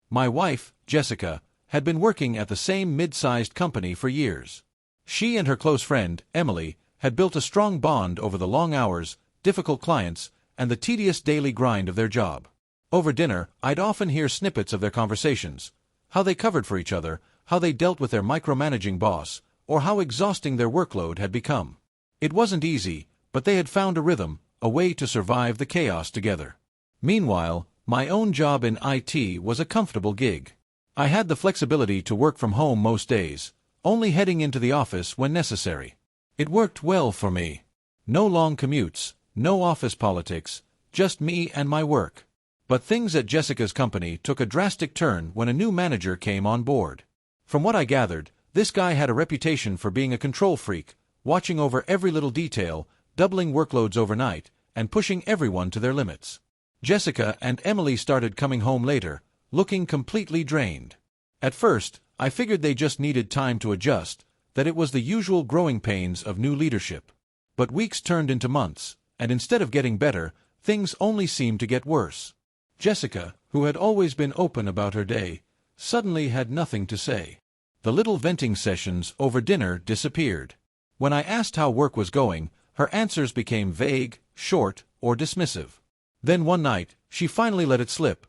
My wife, Jessica, had been working at the same mid-sized company for years. She and her close friend, Emily, had built a strong bond over the long hours, difficult clients, and the tedious daily grind of their job. Over dinner, I'd often hear snippets of their conversations, how they covered for each other, how they dealt with their micromanaging boss, or how exhausting their workload had become. It wasn't easy, but they had found a rhythm, a way to survive the chaos together. Meanwhile, my own job in IT was a comfortable gig. I had the flexibility to work from home most days, only heading into the office when necessary. It worked well for me. No long commutes, no office politics, just me and my work. But things at Jessica's company took a drastic turn when a new manager came on board. From what I gathered, this guy had a reputation for being a control freak, watching over every little detail, doubling workloads overnight, and pushing everyone to their limits. Jessica and Emily started coming home later, looking completely drained. At first, I figured they just needed time to adjust, that it was the usual growing pains of new leadership. But weeks turned into months, and instead of getting better, things only seemed to get worse. Jessica, who had always been open about her day, suddenly had nothing to say. The little venting sessions over dinner disappeared. When I asked how work was going, her answers became vague, short, or dismissive. Then one night, she finally let it slip.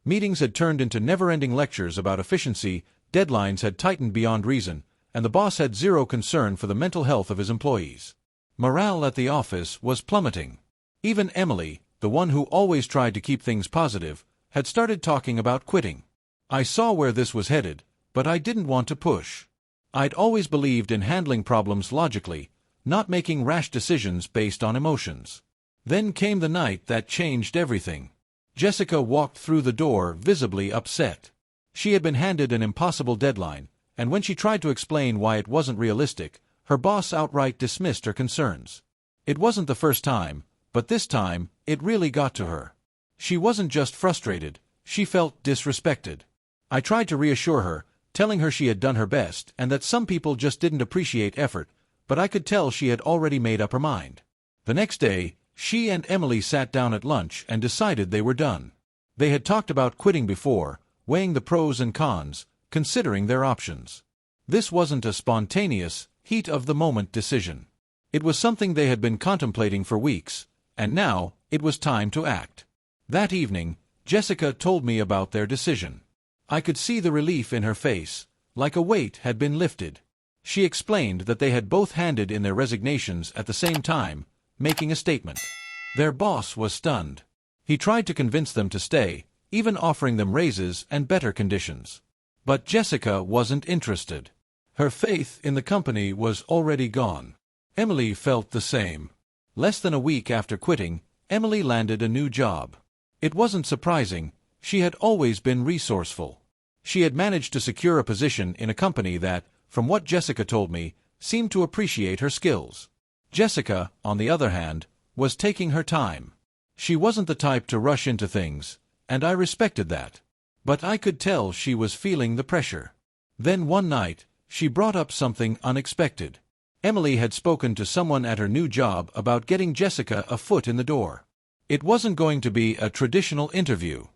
Meetings had turned into never-ending lectures about efficiency, deadlines had tightened beyond reason, and the boss had zero concern for the mental health of his employees. Morale at the office was plummeting. Even Emily, the one who always tried to keep things positive, had started talking about quitting. I saw where this was headed, but I didn't want to push. I'd always believed in handling problems logically, not making rash decisions based on emotions. Then came the night that changed everything. Jessica walked through the door visibly upset. She had been handed an impossible deadline, and when she tried to explain why it wasn't realistic, her boss outright dismissed her concerns. It wasn't the first time, but this time, it really got to her. She wasn't just frustrated, she felt disrespected. I tried to reassure her, telling her she had done her best and that some people just didn't appreciate effort, but I could tell she had already made up her mind. The next day, she and Emily sat down at lunch and decided they were done. They had talked about quitting before, weighing the pros and cons, considering their options. This wasn't a spontaneous, heat-of-the-moment decision. It was something they had been contemplating for weeks, and now it was time to act. That evening, Jessica told me about their decision. I could see the relief in her face, like a weight had been lifted. She explained that they had both handed in their resignations at the same time, making a statement. Their boss was stunned. He tried to convince them to stay, even offering them raises and better conditions. But Jessica wasn't interested. Her faith in the company was already gone. Emily felt the same. Less than a week after quitting, Emily landed a new job. It wasn't surprising, she had always been resourceful. She had managed to secure a position in a company that, from what Jessica told me, seemed to appreciate her skills. Jessica, on the other hand, was taking her time. She wasn't the type to rush into things, and I respected that. But I could tell she was feeling the pressure. Then one night, she brought up something unexpected. Emily had spoken to someone at her new job about getting Jessica a foot in the door. It wasn't going to be a traditional interview.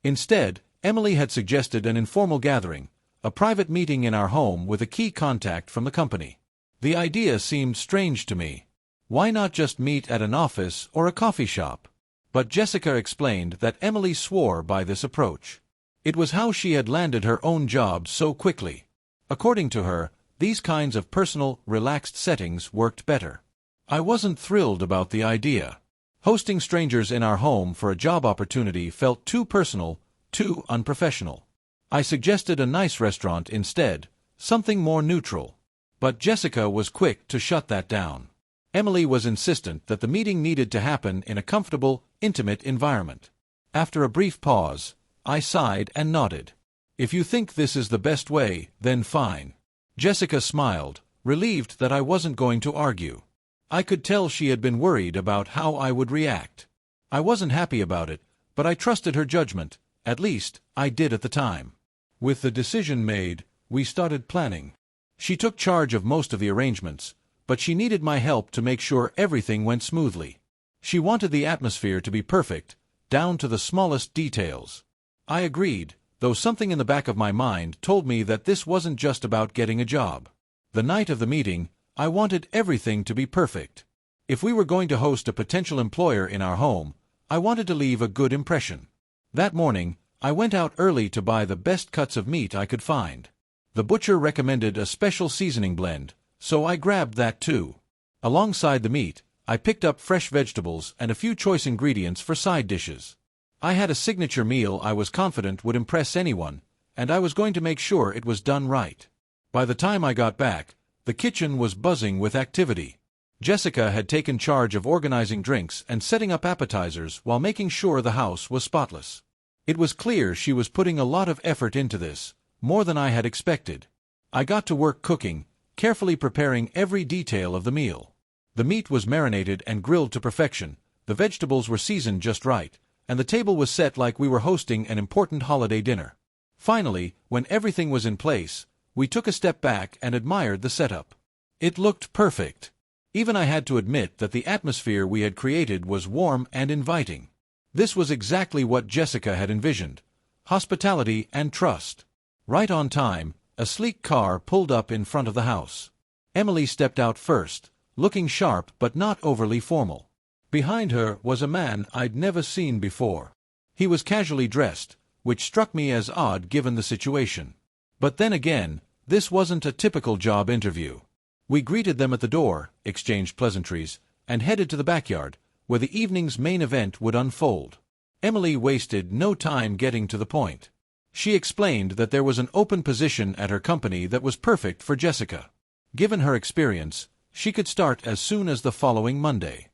Instead, Emily had suggested an informal gathering, a private meeting in our home with a key contact from the company. The idea seemed strange to me. Why not just meet at an office or a coffee shop? But Jessica explained that Emily swore by this approach. It was how she had landed her own job so quickly. According to her, these kinds of personal, relaxed settings worked better. I wasn't thrilled about the idea. Hosting strangers in our home for a job opportunity felt too personal, too unprofessional. I suggested a nice restaurant instead, something more neutral. But Jessica was quick to shut that down. Emily was insistent that the meeting needed to happen in a comfortable, intimate environment. After a brief pause, I sighed and nodded. If you think this is the best way, then fine. Jessica smiled, relieved that I wasn't going to argue. I could tell she had been worried about how I would react. I wasn't happy about it, but I trusted her judgment, at least, I did at the time. With the decision made, we started planning. She took charge of most of the arrangements, but she needed my help to make sure everything went smoothly. She wanted the atmosphere to be perfect, down to the smallest details. I agreed, though something in the back of my mind told me that this wasn't just about getting a job. The night of the meeting, I wanted everything to be perfect. If we were going to host a potential employer in our home, I wanted to leave a good impression. That morning, I went out early to buy the best cuts of meat I could find. The butcher recommended a special seasoning blend, so I grabbed that too. Alongside the meat, I picked up fresh vegetables and a few choice ingredients for side dishes. I had a signature meal I was confident would impress anyone, and I was going to make sure it was done right. By the time I got back, the kitchen was buzzing with activity. Jessica had taken charge of organizing drinks and setting up appetizers while making sure the house was spotless. It was clear she was putting a lot of effort into this, more than I had expected. I got to work cooking, carefully preparing every detail of the meal. The meat was marinated and grilled to perfection, the vegetables were seasoned just right, and the table was set like we were hosting an important holiday dinner. Finally, when everything was in place, we took a step back and admired the setup. It looked perfect. Even I had to admit that the atmosphere we had created was warm and inviting. This was exactly what Jessica had envisioned: hospitality and trust. Right on time, a sleek car pulled up in front of the house. Emily stepped out first, looking sharp but not overly formal. Behind her was a man I'd never seen before. He was casually dressed, which struck me as odd given the situation. But then again, this wasn't a typical job interview. We greeted them at the door, exchanged pleasantries, and headed to the backyard, where the evening's main event would unfold. Emily wasted no time getting to the point. She explained that there was an open position at her company that was perfect for Jessica. Given her experience, she could start as soon as the following Monday.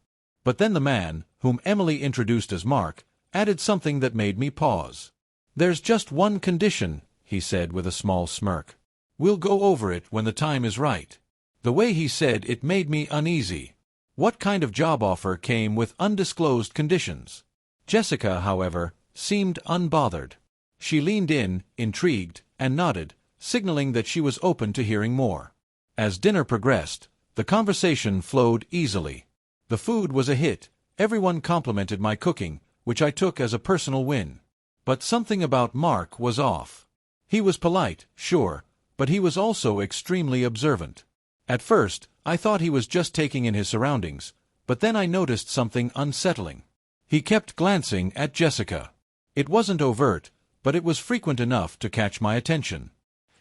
But then the man, whom Emily introduced as Mark, added something that made me pause. "There's just one condition," he said with a small smirk. "We'll go over it when the time is right." The way he said it made me uneasy. What kind of job offer came with undisclosed conditions? Jessica, however, seemed unbothered. She leaned in, intrigued, and nodded, signaling that she was open to hearing more. As dinner progressed, the conversation flowed easily. The food was a hit, everyone complimented my cooking, which I took as a personal win. But something about Mark was off. He was polite, sure, but he was also extremely observant. At first, I thought he was just taking in his surroundings, but then I noticed something unsettling. He kept glancing at Jessica. It wasn't overt, but it was frequent enough to catch my attention.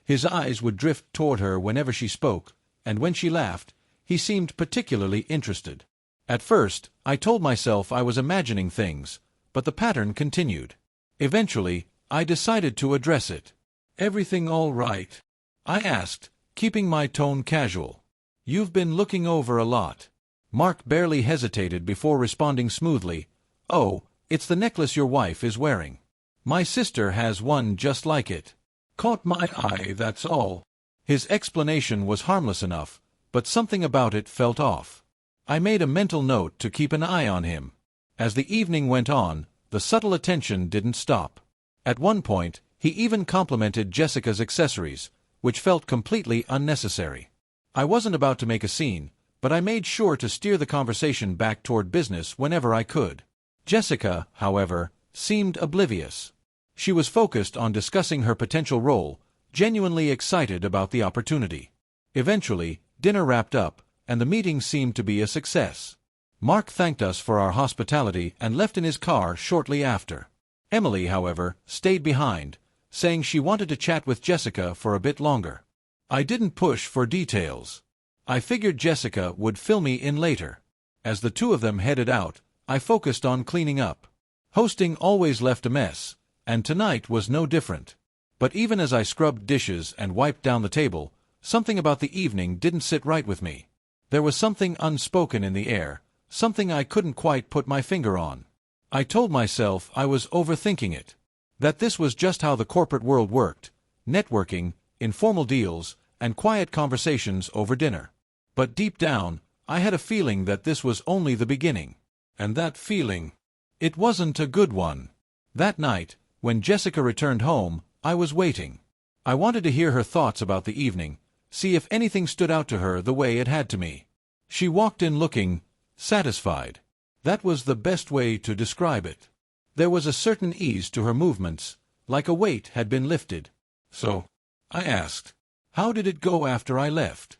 His eyes would drift toward her whenever she spoke, and when she laughed, he seemed particularly interested. At first, I told myself I was imagining things, but the pattern continued. Eventually, I decided to address it. "Everything all right?" I asked, keeping my tone casual. "You've been looking over a lot." Mark barely hesitated before responding smoothly, "Oh, it's the necklace your wife is wearing. My sister has one just like it. Caught my eye, that's all." His explanation was harmless enough, but something about it felt off. I made a mental note to keep an eye on him. As the evening went on, the subtle attention didn't stop. At one point, he even complimented Jessica's accessories, which felt completely unnecessary. I wasn't about to make a scene, but I made sure to steer the conversation back toward business whenever I could. Jessica, however, seemed oblivious. She was focused on discussing her potential role, genuinely excited about the opportunity. Eventually, dinner wrapped up, and the meeting seemed to be a success. Mark thanked us for our hospitality and left in his car shortly after. Emily, however, stayed behind, saying she wanted to chat with Jessica for a bit longer. I didn't push for details. I figured Jessica would fill me in later. As the two of them headed out, I focused on cleaning up. Hosting always left a mess, and tonight was no different. But even as I scrubbed dishes and wiped down the table, something about the evening didn't sit right with me. There was something unspoken in the air, something I couldn't quite put my finger on. I told myself I was overthinking it, that this was just how the corporate world worked: networking, informal deals, and quiet conversations over dinner. But deep down, I had a feeling that this was only the beginning. And that feeling, it wasn't a good one. That night, when Jessica returned home, I was waiting. I wanted to hear her thoughts about the evening, see if anything stood out to her the way it had to me. She walked in looking satisfied. That was the best way to describe it. There was a certain ease to her movements, like a weight had been lifted. "So," I asked, "how did it go after I left?"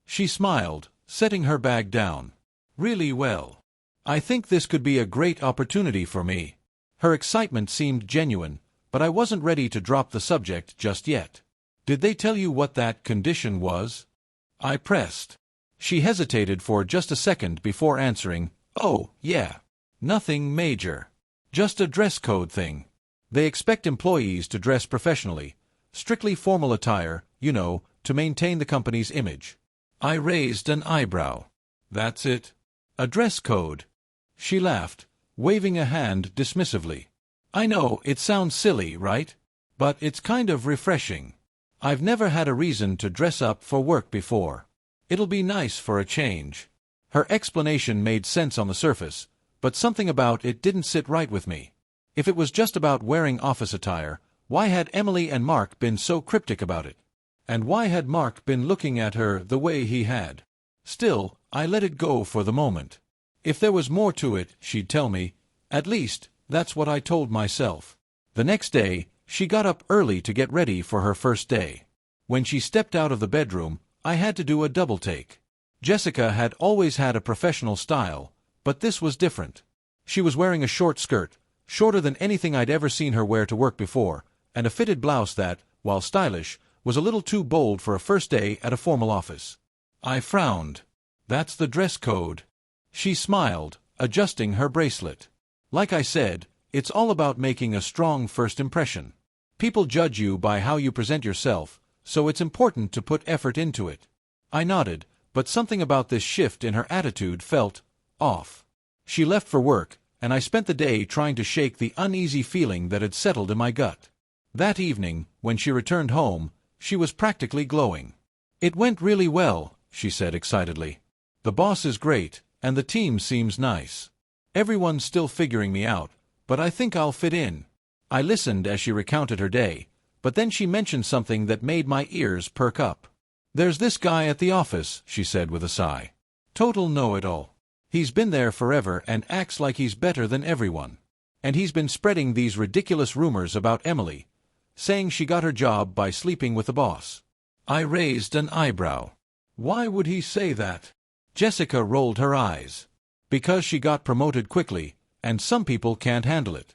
She smiled, setting her bag down. "Really well. I think this could be a great opportunity for me." Her excitement seemed genuine, but I wasn't ready to drop the subject just yet. "Did they tell you what that condition was?" I pressed. She hesitated for just a second before answering, "Oh, yeah. Nothing major. Just a dress code thing. They expect employees to dress professionally, strictly formal attire, you know, to maintain the company's image." I raised an eyebrow. "That's it? A dress code?" She laughed, waving a hand dismissively. "I know, it sounds silly, right? But it's kind of refreshing. I've never had a reason to dress up for work before. It'll be nice for a change." Her explanation made sense on the surface, but something about it didn't sit right with me. If it was just about wearing office attire, why had Emily and Mark been so cryptic about it? And why had Mark been looking at her the way he had? Still, I let it go for the moment. If there was more to it, she'd tell me. At least, that's what I told myself. The next day, she got up early to get ready for her first day. When she stepped out of the bedroom, I had to do a double take. Jessica had always had a professional style, but this was different. She was wearing a short skirt, shorter than anything I'd ever seen her wear to work before, and a fitted blouse that, while stylish, was a little too bold for a first day at a formal office. I frowned. "That's the dress code." She smiled, adjusting her bracelet. "Like I said, it's all about making a strong first impression. People judge you by how you present yourself, so it's important to put effort into it." I nodded, but something about this shift in her attitude felt off. She left for work, and I spent the day trying to shake the uneasy feeling that had settled in my gut. That evening, when she returned home, she was practically glowing. "It went really well," she said excitedly. "The boss is great, and the team seems nice. Everyone's still figuring me out, but I think I'll fit in." I listened as she recounted her day, but then she mentioned something that made my ears perk up. "There's this guy at the office," she said with a sigh. "Total know-it-all. He's been there forever and acts like he's better than everyone. And he's been spreading these ridiculous rumors about Emily, saying she got her job by sleeping with the boss." I raised an eyebrow. "Why would he say that?" Jessica rolled her eyes. "Because she got promoted quickly, and some people can't handle it.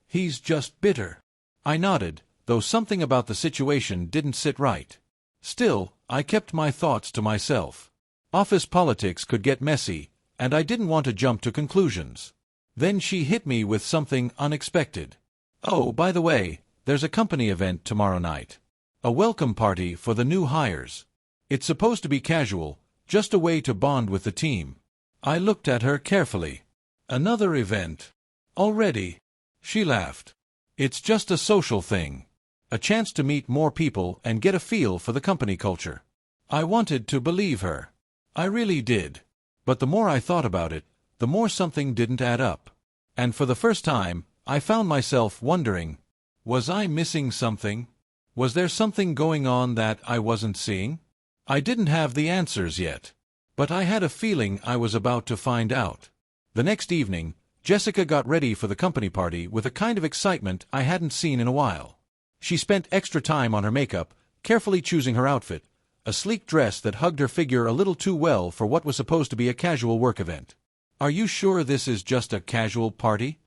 He's just bitter." I nodded, though something about the situation didn't sit right. Still, I kept my thoughts to myself. Office politics could get messy, and I didn't want to jump to conclusions. Then she hit me with something unexpected. "Oh, by the way, there's a company event tomorrow night. A welcome party for the new hires. It's supposed to be casual, just a way to bond with the team." I looked at her carefully. "Another event? Already?" She laughed. "It's just a social thing. A chance to meet more people and get a feel for the company culture." I wanted to believe her. I really did. But the more I thought about it, the more something didn't add up. And for the first time, I found myself wondering, was I missing something? Was there something going on that I wasn't seeing? I didn't have the answers yet, but I had a feeling I was about to find out. The next evening, Jessica got ready for the company party with a kind of excitement I hadn't seen in a while. She spent extra time on her makeup, carefully choosing her outfit, a sleek dress that hugged her figure a little too well for what was supposed to be a casual work event. "Are you sure this is just a casual party?"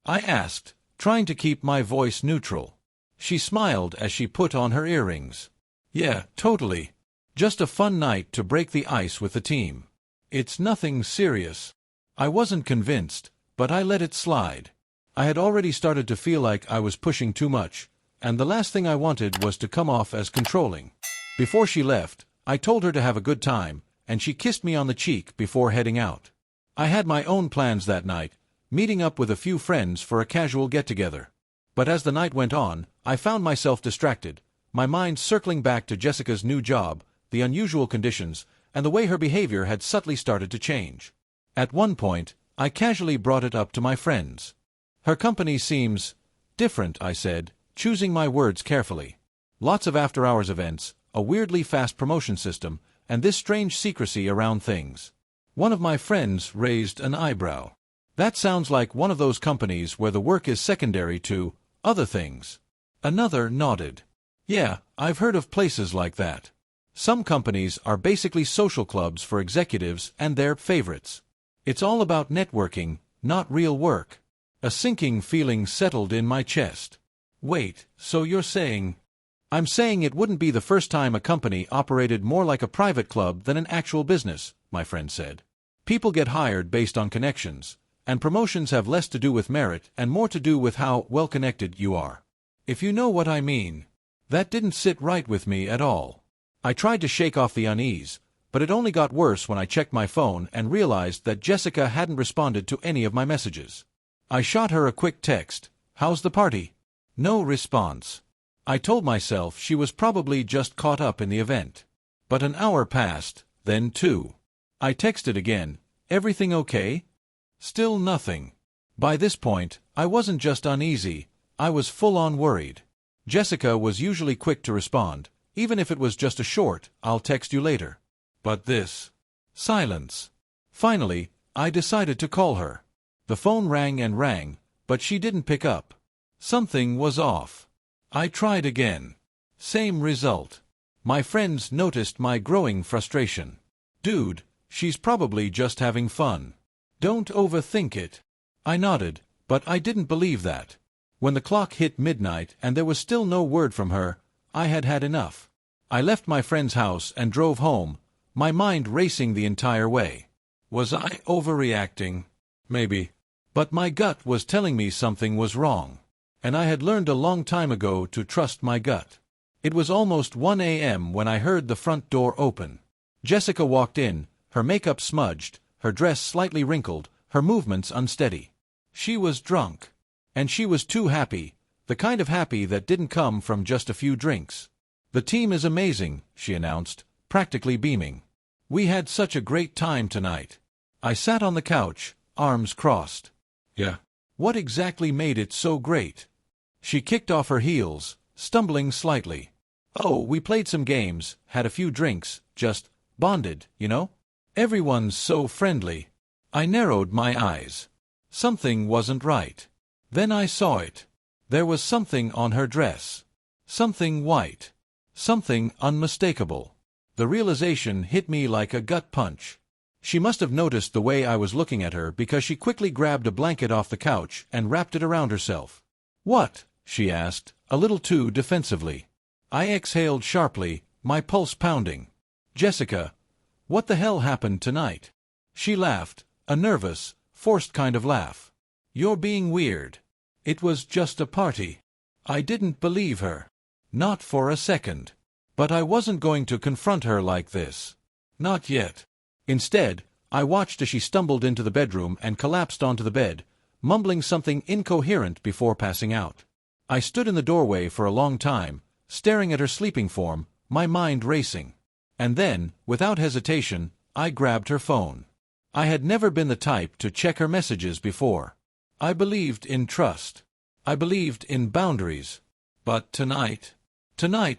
I asked, trying to keep my voice neutral. She smiled as she put on her earrings. "Yeah, totally. Just a fun night to break the ice with the team. It's nothing serious." I wasn't convinced, but I let it slide. I had already started to feel like I was pushing too much, and the last thing I wanted was to come off as controlling. Before she left, I told her to have a good time, and she kissed me on the cheek before heading out. I had my own plans that night, meeting up with a few friends for a casual get-together. But as the night went on, I found myself distracted, my mind circling back to Jessica's new job, the unusual conditions, and the way her behavior had subtly started to change. At one point, I casually brought it up to my friends. "Her company seems different," I said, choosing my words carefully. "Lots of after-hours events, a weirdly fast promotion system, and this strange secrecy around things." One of my friends raised an eyebrow. "That sounds like one of those companies where the work is secondary to other things." Another nodded. Yeah, I've heard of places like that. Some companies are basically social clubs for executives and their favorites. It's all about networking, not real work. A sinking feeling settled in my chest. Wait, so you're saying... I'm saying it wouldn't be the first time a company operated more like a private club than an actual business, my friend said. People get hired based on connections, and promotions have less to do with merit and more to do with how well-connected you are. If you know what I mean. That didn't sit right with me at all. I tried to shake off the unease, but it only got worse when I checked my phone and realized that Jessica hadn't responded to any of my messages. I shot her a quick text, "How's the party?" No response. I told myself she was probably just caught up in the event. But an hour passed, then 2. I texted again, "Everything okay?" Still nothing. By this point, I wasn't just uneasy, I was full-on worried. Jessica was usually quick to respond, even if it was just a short, "I'll text you later." But this... silence. Finally, I decided to call her. The phone rang and rang, but she didn't pick up. Something was off. I tried again. Same result. My friends noticed my growing frustration. "Dude, she's probably just having fun. Don't overthink it." I nodded, but I didn't believe that. When the clock hit midnight and there was still no word from her, I had had enough. I left my friend's house and drove home, my mind racing the entire way. Was I overreacting? Maybe. But my gut was telling me something was wrong. And I had learned a long time ago to trust my gut. It was almost 1 a.m. when I heard the front door open. Jessica walked in, her makeup smudged, her dress slightly wrinkled, her movements unsteady. She was drunk. And she was too happy, the kind of happy that didn't come from just a few drinks. "The team is amazing," she announced, practically beaming. "We had such a great time tonight." I sat on the couch, arms crossed. "Yeah. What exactly made it so great?" She kicked off her heels, stumbling slightly. "Oh, we played some games, had a few drinks, just bonded, you know? Everyone's so friendly." I narrowed my eyes. Something wasn't right. Then I saw it. There was something on her dress. Something white. Something unmistakable. The realization hit me like a gut punch. She must have noticed the way I was looking at her because she quickly grabbed a blanket off the couch and wrapped it around herself. "What?" she asked, a little too defensively. I exhaled sharply, my pulse pounding. "Jessica, what the hell happened tonight?" She laughed, a nervous, forced kind of laugh. "You're being weird. It was just a party." I didn't believe her. Not for a second. But I wasn't going to confront her like this. Not yet. Instead, I watched as she stumbled into the bedroom and collapsed onto the bed, mumbling something incoherent before passing out. I stood in the doorway for a long time, staring at her sleeping form, my mind racing. And then, without hesitation, I grabbed her phone. I had never been the type to check her messages before. I believed in trust. I believed in boundaries. But tonight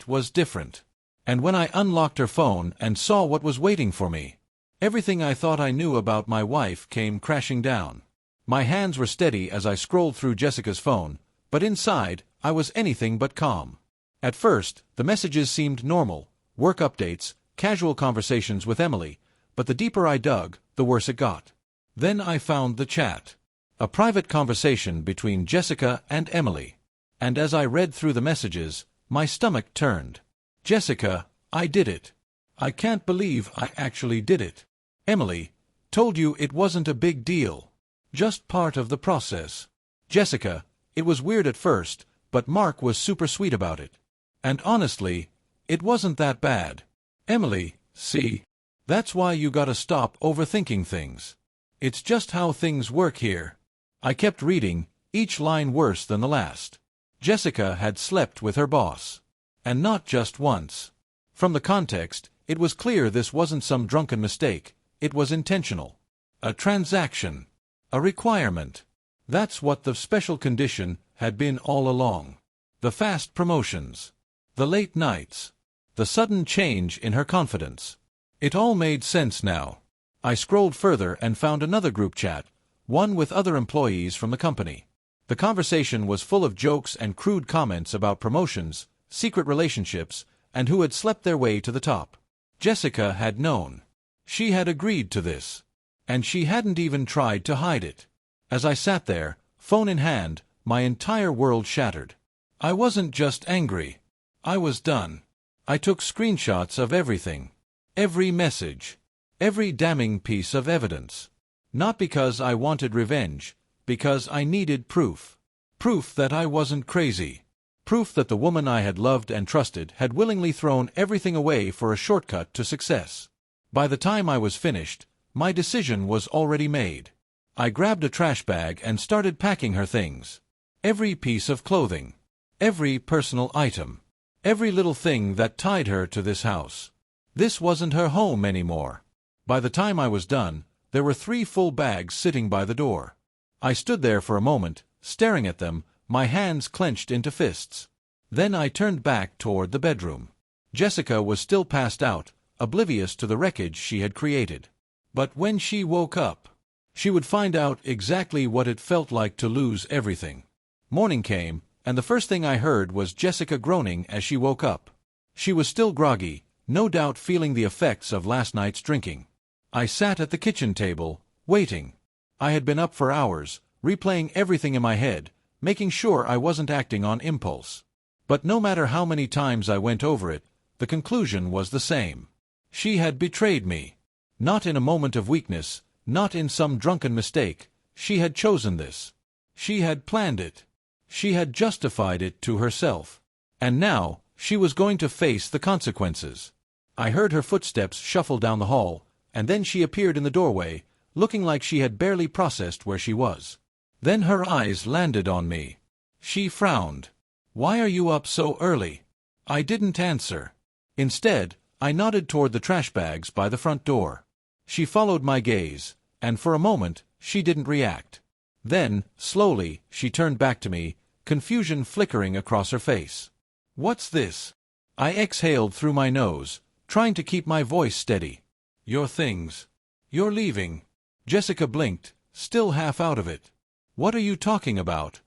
was different. And when I unlocked her phone and saw what was waiting for me, everything I thought I knew about my wife came crashing down. My hands were steady as I scrolled through Jessica's phone, but inside, I was anything but calm. At first, the messages seemed normal, work updates, casual conversations with Emily, but the deeper I dug, the worse it got. Then I found the chat. A private conversation between Jessica and Emily. And as I read through the messages, my stomach turned. "Jessica, I did it. I can't believe I actually did it. Emily, told you it wasn't a big deal. Just part of the process. Jessica, it was weird at first, but Mark was super sweet about it. And honestly, it wasn't that bad. Emily, see? That's why you gotta stop overthinking things. It's just how things work here." I kept reading, each line worse than the last. Jessica had slept with her boss. And not just once. From the context, it was clear this wasn't some drunken mistake, it was intentional. A transaction. A requirement. That's what the special condition had been all along. The fast promotions. The late nights. The sudden change in her confidence. It all made sense now. I scrolled further and found another group chat, one with other employees from the company. The conversation was full of jokes and crude comments about promotions, secret relationships, and who had slept their way to the top. Jessica had known. She had agreed to this. And she hadn't even tried to hide it. As I sat there, phone in hand, my entire world shattered. I wasn't just angry. I was done. I took screenshots of everything. Every message. Every damning piece of evidence. Not because I wanted revenge, because I needed proof. Proof that I wasn't crazy. Proof that the woman I had loved and trusted had willingly thrown everything away for a shortcut to success. By the time I was finished, my decision was already made. I grabbed a trash bag and started packing her things. Every piece of clothing. Every personal item. Every little thing that tied her to this house. This wasn't her home anymore. By the time I was done, there were 3 full bags sitting by the door. I stood there for a moment, staring at them, my hands clenched into fists. Then I turned back toward the bedroom. Jessica was still passed out, oblivious to the wreckage she had created. But when she woke up, she would find out exactly what it felt like to lose everything. Morning came, and the first thing I heard was Jessica groaning as she woke up. She was still groggy, no doubt feeling the effects of last night's drinking. I sat at the kitchen table, waiting. I had been up for hours, replaying everything in my head, making sure I wasn't acting on impulse. But no matter how many times I went over it, the conclusion was the same. She had betrayed me. Not in a moment of weakness, not in some drunken mistake. She had chosen this. She had planned it. She had justified it to herself. And now, she was going to face the consequences. I heard her footsteps shuffle down the hall, and then she appeared in the doorway, looking like she had barely processed where she was. Then her eyes landed on me. She frowned. "Why are you up so early?" I didn't answer. Instead, I nodded toward the trash bags by the front door. She followed my gaze, and for a moment, she didn't react. Then, slowly, she turned back to me, confusion flickering across her face. "What's this?" I exhaled through my nose, trying to keep my voice steady. "Your things. You're leaving." Jessica blinked, still half out of it. "What are you talking about?"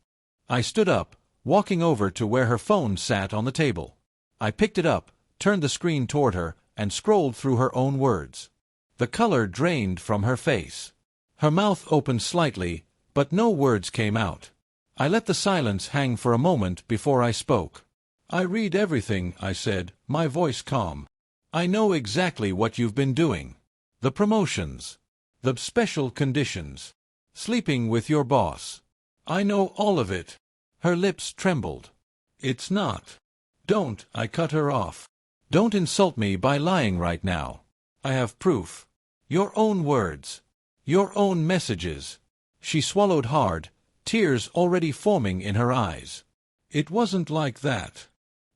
I stood up, walking over to where her phone sat on the table. I picked it up, turned the screen toward her, and scrolled through her own words. The color drained from her face. Her mouth opened slightly, but no words came out. I let the silence hang for a moment before I spoke. "I read everything," I said, my voice calm. "I know exactly what you've been doing. The promotions. The special conditions. Sleeping with your boss. I know all of it." Her lips trembled. "It's not." "Don't," I cut her off. "Don't insult me by lying right now. I have proof. Your own words. Your own messages." She swallowed hard, tears already forming in her eyes. "It wasn't like that."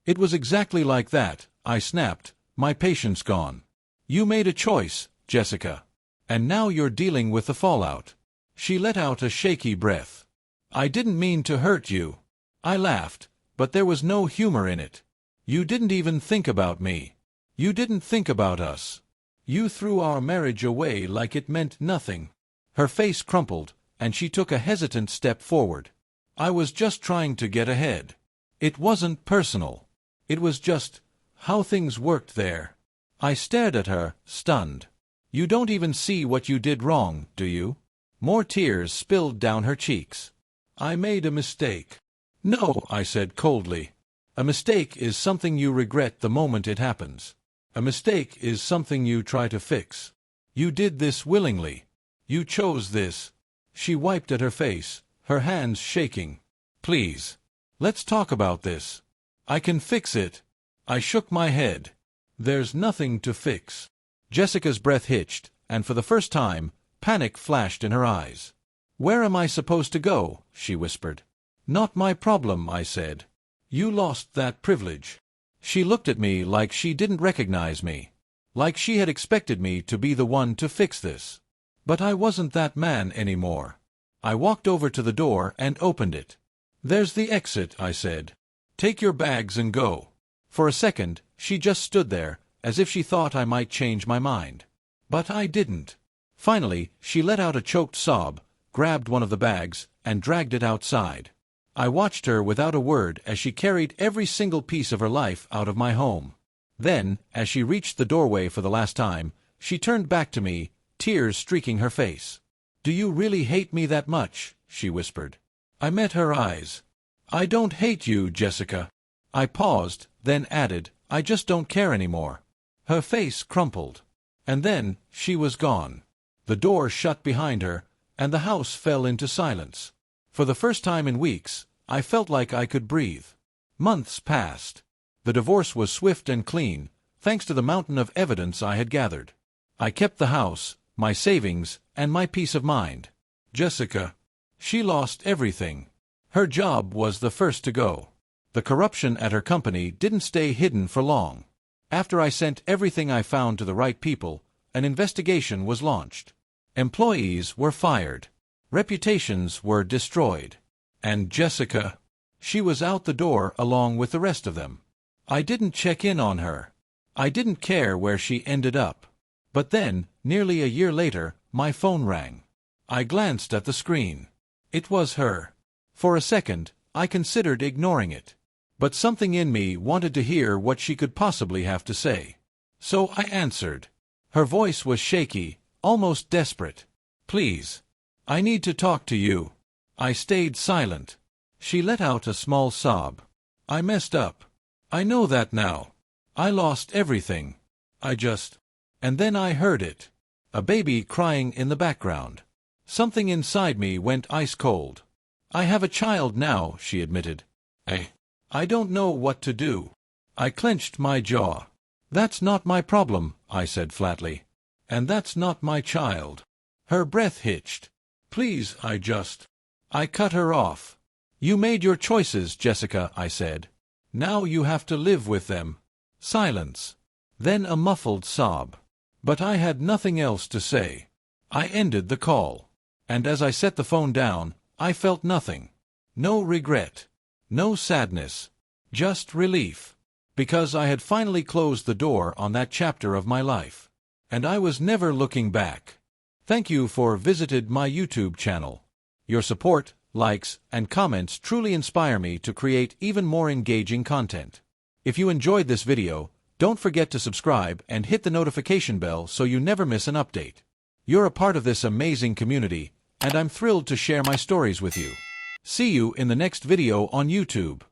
"It was exactly like that," I snapped, my patience gone. "You made a choice, Jessica. And now you're dealing with the fallout." She let out a shaky breath. "I didn't mean to hurt you." I laughed, but there was no humor in it. "You didn't even think about me. You didn't think about us. You threw our marriage away like it meant nothing." Her face crumpled, and she took a hesitant step forward. "I was just trying to get ahead. It wasn't personal. It was just how things worked there." I stared at her, stunned. "You don't even see what you did wrong, do you?" More tears spilled down her cheeks. "I made a mistake." "No," I said coldly. "A mistake is something you regret the moment it happens. A mistake is something you try to fix. You did this willingly. You chose this." She wiped at her face, her hands shaking. "Please. Let's talk about this. I can fix it." I shook my head. "There's nothing to fix." Jessica's breath hitched, and for the first time, panic flashed in her eyes. "Where am I supposed to go?" she whispered. "Not my problem," I said. "You lost that privilege." She looked at me like she didn't recognize me. Like she had expected me to be the one to fix this. But I wasn't that man anymore. I walked over to the door and opened it. "There's the exit," I said. "Take your bags and go." For a second, she just stood there, as if she thought I might change my mind. But I didn't. Finally, she let out a choked sob, grabbed one of the bags, and dragged it outside. I watched her without a word as she carried every single piece of her life out of my home. Then, as she reached the doorway for the last time, she turned back to me, tears streaking her face. "Do you really hate me that much?" she whispered. I met her eyes. "I don't hate you, Jessica." I paused, then added, "I just don't care anymore." Her face crumpled. And then, she was gone. The door shut behind her, and the house fell into silence. For the first time in weeks, I felt like I could breathe. Months passed. The divorce was swift and clean, thanks to the mountain of evidence I had gathered. I kept the house, my savings, and my peace of mind. Jessica. She lost everything. Her job was the first to go. The corruption at her company didn't stay hidden for long. After I sent everything I found to the right people, an investigation was launched. Employees were fired. Reputations were destroyed. And Jessica, she was out the door along with the rest of them. I didn't check in on her. I didn't care where she ended up. But then, nearly a year later, my phone rang. I glanced at the screen. It was her. For a second, I considered ignoring it. But something in me wanted to hear what she could possibly have to say. So I answered. Her voice was shaky, almost desperate. "Please. I need to talk to you." I stayed silent. She let out a small sob. "I messed up. I know that now. I lost everything. And then I heard it. A baby crying in the background. Something inside me went ice cold. "I have a child now," she admitted. I don't know what to do." I clenched my jaw. "That's not my problem," I said flatly. "And that's not my child." Her breath hitched. "Please, I cut her off. "You made your choices, Jessica," I said. "Now you have to live with them." Silence. Then a muffled sob. But I had nothing else to say. I ended the call. And as I set the phone down, I felt nothing. No regret. No sadness. Just relief. Because I had finally closed the door on that chapter of my life. And I was never looking back. Thank you for visited my YouTube channel. Your support, likes, and comments truly inspire me to create even more engaging content. If you enjoyed this video, don't forget to subscribe and hit the notification bell so you never miss an update. You're a part of this amazing community, and I'm thrilled to share my stories with you. See you in the next video on YouTube.